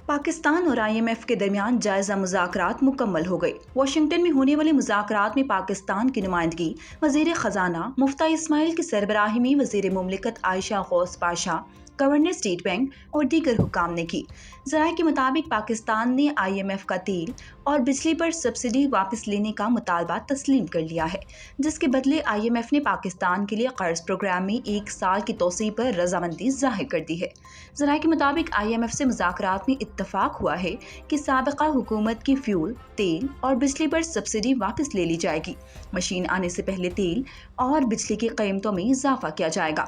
پاکستان اور IMF کے درمیان جائزہ مذاکرات مکمل ہو گئی۔ واشنگٹن میں ہونے والے مذاکرات میں پاکستان کی نمائندگی وزیر خزانہ مفتاح اسماعیل کی سربراہی میں وزیر مملکت عائشہ غوث پاشا، گورنر اسٹیٹ بینک اور دیگر حکام نے کی۔ ذرائع کے مطابق پاکستان نے IMF کا تیل اور بجلی پر سبسڈی واپس لینے کا مطالبہ تسلیم کر لیا ہے، جس کے بدلے IMF نے پاکستان کے لیے قرض پروگرام میں 1 سال کی توسیع پر رضامندی ظاہر کر دی ہے۔ ذرائع کے مطابق IMF سے مذاکرات میں اتفاق ہوا ہے کہ سابقہ حکومت کی فیول، تیل اور بجلی پر سبسڈی واپس لے لی جائے گی۔ مشین آنے سے پہلے تیل اور بجلی کی قیمتوں میں اضافہ کیا جائے گا۔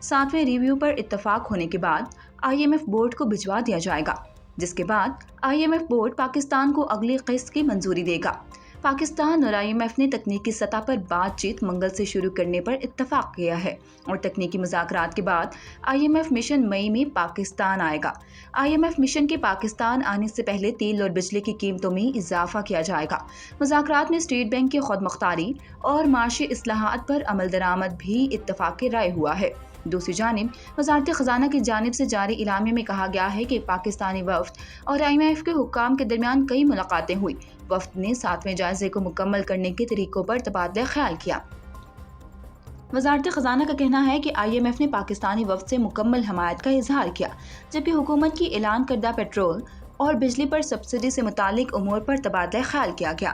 7ویں ریویو پر اتفاق ہونے کے بعد IMF بورڈ کو بھجوا دیا جائے گا، جس کے بعد IMF بورڈ پاکستان کو اگلی قسط کی منظوری دے گا۔ پاکستان اور IMF نے تکنیکی سطح پر بات چیت منگل سے شروع کرنے پر اتفاق کیا ہے اور تکنیکی مذاکرات کے بعد IMF مشن مئی میں پاکستان آئے گا۔ IMF مشن کے پاکستان آنے سے پہلے تیل اور بجلی کی قیمتوں میں اضافہ کیا جائے گا۔ مذاکرات میں اسٹیٹ بینک کی خود مختاری اور معاشی اصلاحات پر عمل درآمد بھی اتفاق رائے ہوا ہے۔ دوسری جانب وزارت خزانہ کی جانب سے جاری اعلامیہ میں کہا گیا ہے کہ پاکستانی وفد اور IMF کے حکام کے درمیان کئی ملاقاتیں ہوئی۔ وفد نے 7ویں جائزے کو مکمل کرنے کے طریقوں پر تبادلہ خیال کیا۔ وزارت خزانہ کا کہنا ہے کہ IMF نے پاکستانی وفد سے مکمل حمایت کا اظہار کیا، جبکہ حکومت کی اعلان کردہ پیٹرول اور بجلی پر سبسڈی سے متعلق امور پر تبادلہ خیال کیا گیا۔